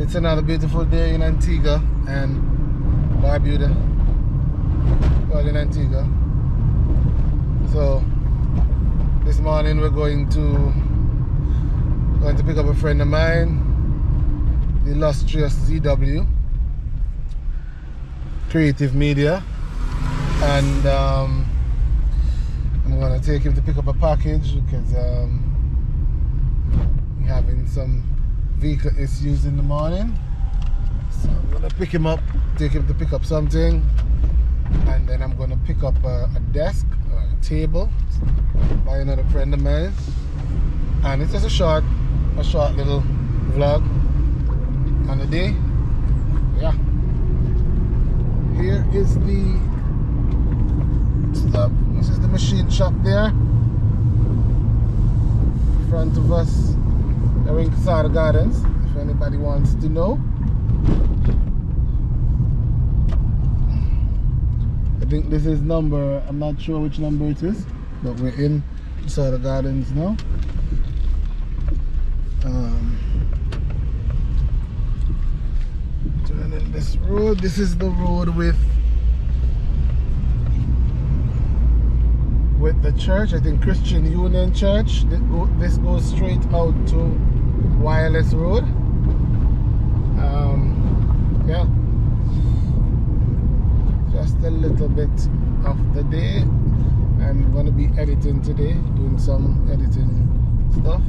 It's another beautiful day in Antigua and Barbuda, well, in Antigua. So this morning we're going to pick up a friend of mine, the illustrious ZW Creative Media, and I'm gonna take him to pick up a package because we're having some vehicle issues in the morning. So I'm gonna pick him up, take him to pick up something, and then I'm gonna pick up a desk or a table by another friend of mine. And it's just a short little vlog on the day. Yeah. Here is the stuff. This is the machine shop there. In front of us, we're in Cedar Gardens, if anybody wants to know. I think this is number, I'm not sure which number it is, but we're in Cedar Gardens now. Turning this road, this is the road with the church, I think Christian Union Church. This goes straight out to Wireless Road. Yeah, just a little bit of the day. I'm going to be editing today, doing some editing stuff.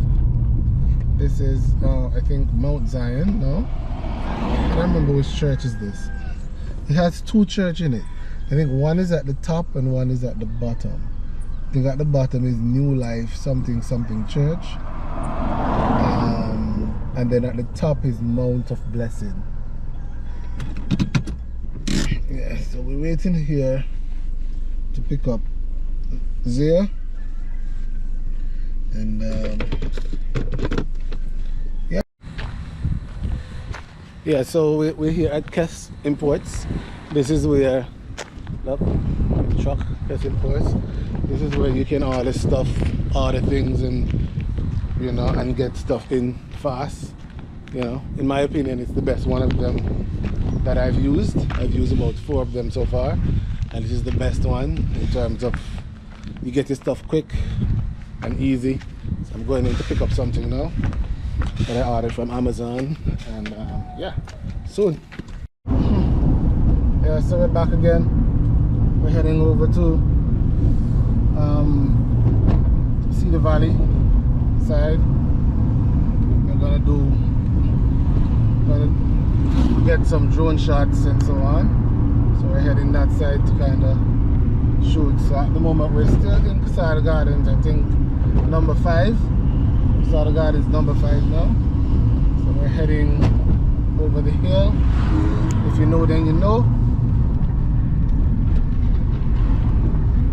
This is I think Mount Zion. No, I don't remember which church is this. It has two churches in it. I think one is at the top and one is at the bottom. I think at the bottom is New Life something church, and then at the top is Mount of Blessing. Yeah, so we're waiting here to pick up Zia, and yeah, so we're here at Kess Imports. This is where, look, truck, Kess Imports. This is where you can order stuff, order things, and you know, and get stuff in fast. You know, in my opinion, it's the best one of them that I've used. I've used about 4 of them so far, and this is the best one in terms of you get your stuff quick and easy. So I'm going in to pick up something now that I ordered from Amazon, and yeah, soon. Yeah, so we're back again. We're heading over to Cedar Valley side. We're gonna get some drone shots and so on. So we're heading that side to kind of shoot. So at the moment we're still in Cedar Gardens, I think number 5. Cedar Gardens number 5 now. So we're heading over the hill. If you know, then you know.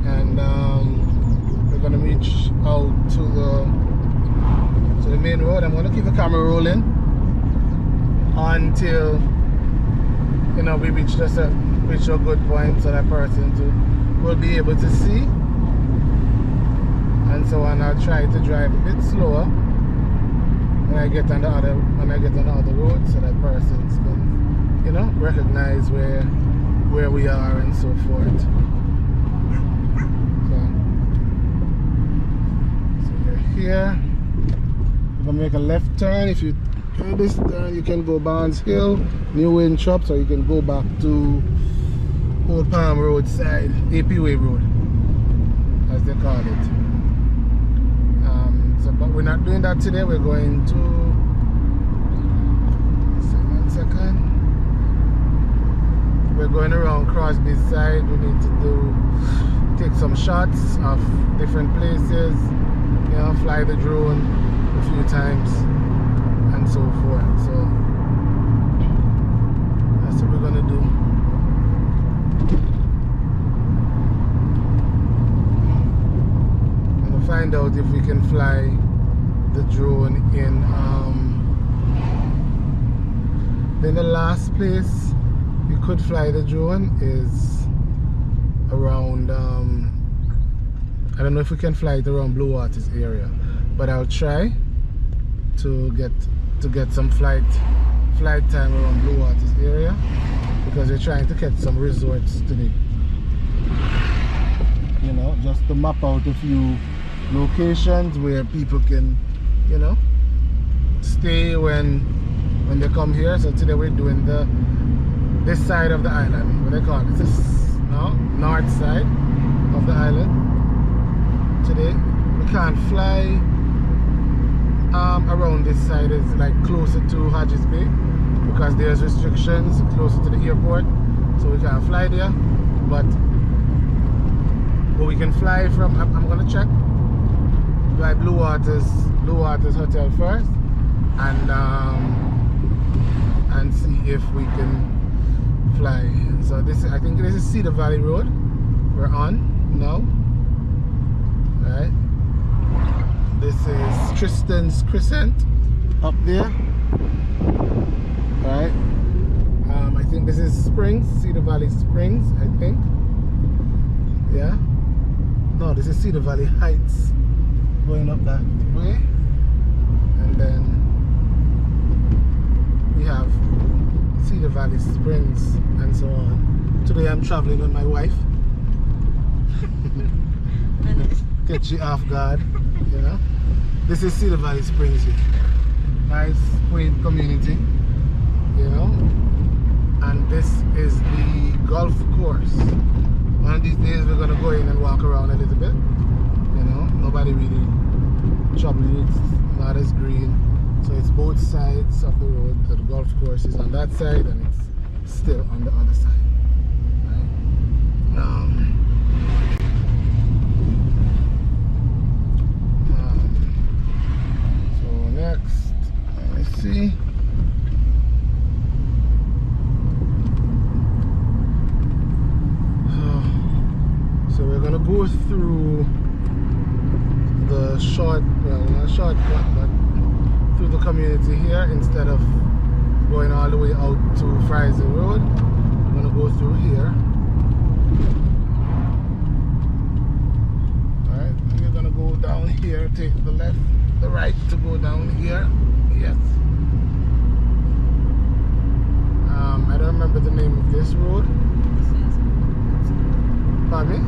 And we're gonna reach out to the main road. I'm gonna keep the camera rolling until, you know, we reach a good point, so that person will be able to see. And so on, I'll try to drive a bit slower when I get on the other road, so that person's can, you know, recognize where we are and so forth. So we're here. We're gonna make a left turn. If you do this turn, you can go Barnes Hill, New Inn Shops, or you can go back to Old Palm Road side, AP Way Road, as they call it. But we're not doing that today. We're going to, one second. We're going around crosbies side. We need to take some shots of different places, you know, fly the drone a few times and so forth. So that's what we're gonna do. Find out if we can fly the drone in then the last place we could fly the drone is around I don't know if we can fly it around Blue Waters area, but I'll try to get some flight flight time around Blue Waters area because we're trying to catch some resorts today. You know, just to map out a few locations where people can, you know, stay when they come here. So today we're doing this side of the island. What they call it? This north side of the island. Today we can't fly around this side. It's like closer to Hodges Bay because there's restrictions closer to the airport, so we can't fly there. But we can fly from. I'm gonna check. Fly Blue Waters Hotel first, and see if we can fly. So I think this is Cedar Valley Road we're on now. Right. This is Tristan's Crescent up there. Right. I think this is Springs, Cedar Valley Springs, I think. Yeah. No, this is Cedar Valley Heights going up that way. And then we have Cedar Valley Springs and so on. Today I'm traveling with my wife. Catch you off guard, you know. This is Cedar Valley Springs here. Nice, quaint community, you know. And this is the golf course. One of these days we're gonna go in and walk around a little bit. You know, nobody really troubling, it's not as green. So it's both sides of the road. So the golf course is on that side and it's still on the other side. Right? So next, let me see. So we're gonna go through the not shortcut, but through the community here instead of going all the way out to Fraser Road. We're gonna go through here. Alright, and we're gonna go down here, take the left, the right to go down here. Yes. I don't remember the name of this road. Pardon me?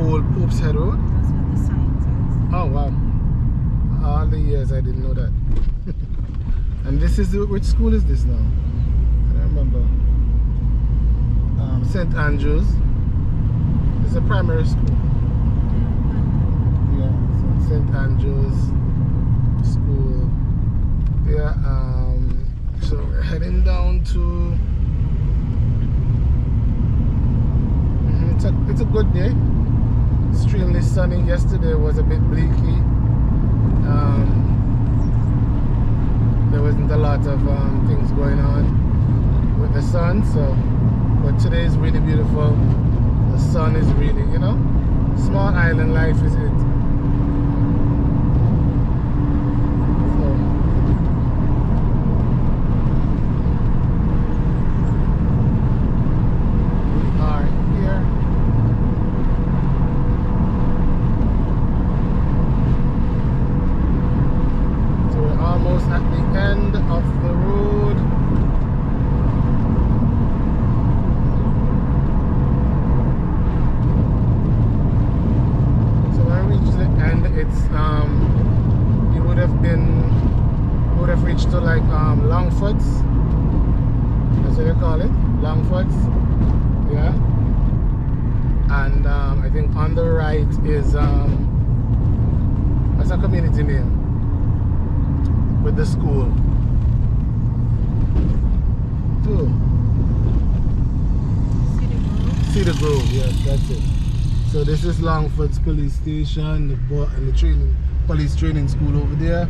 Old Pope's Head Road? That's what the sign says. Oh wow. All the years I didn't know that. And this is, which school is this now? I don't remember. St. Andrews. It's a primary school. Yeah, St. Andrews School. Yeah, so we're heading down to it's a good day. Extremely sunny. Yesterday was a bit bleaky. There wasn't a lot of things going on with the sun, so but today is really beautiful. The sun is really, you know, small island life is it. That's what they call it, Longfoots. Yeah. And I think on the right is that's a community name with the school. Too. Cedar Grove, yes, that's it. So this is Longfoots Police Station, the police training school over there.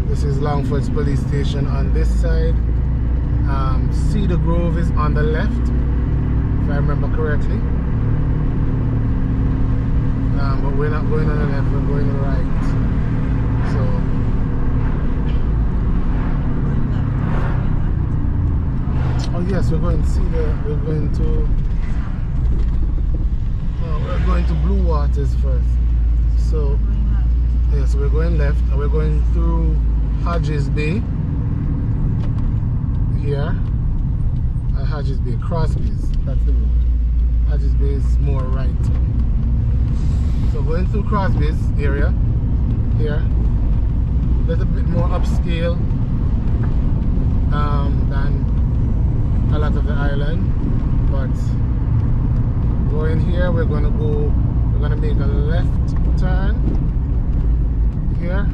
This is Longfoots Police Station on this side. Cedar Grove is on the left, if I remember correctly. But we're not going on the left, we're going on the right. So, oh yes, we're going to Cedar. We're going to Blue Waters first. So, yes, we're going left, and we're going through Hodges Bay. here. Hodges Bay, Crosbies, that's the road. Hodges Bay is more right. So going through Crosbies area here, a little bit more upscale than a lot of the island, but going here we're gonna make a left turn here.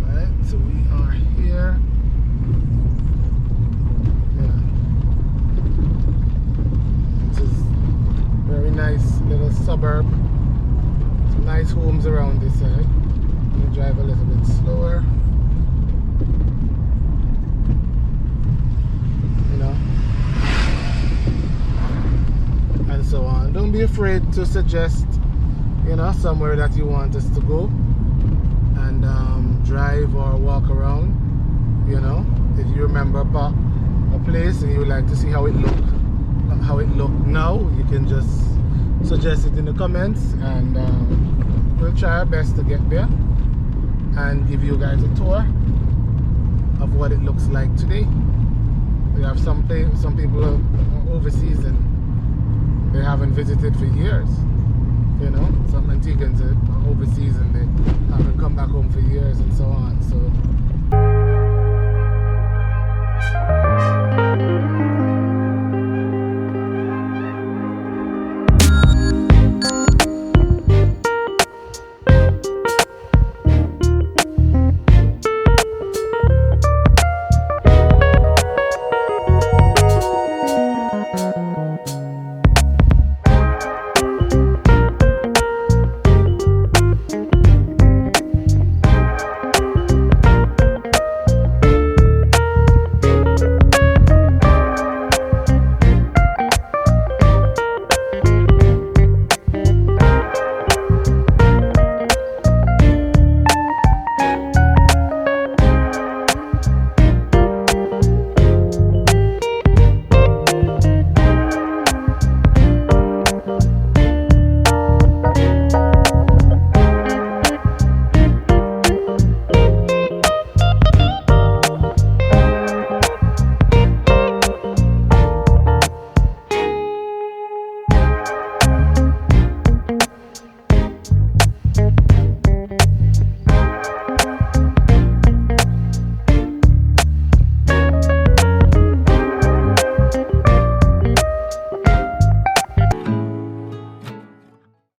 Right, so we are here. Yeah. This is very nice little suburb. Some nice homes around this side. I'm gonna drive a little bit slower. And so on. Don't be afraid to suggest, somewhere that you want us to go and drive or walk around. If you remember a place and you would like to see how it look now, you can just suggest it in the comments, and we'll try our best to get there and give you guys a tour of what it looks like today. We have some people are overseas and they haven't visited for years. Some Antiguans are overseas and they haven't come back home for years, and so on. So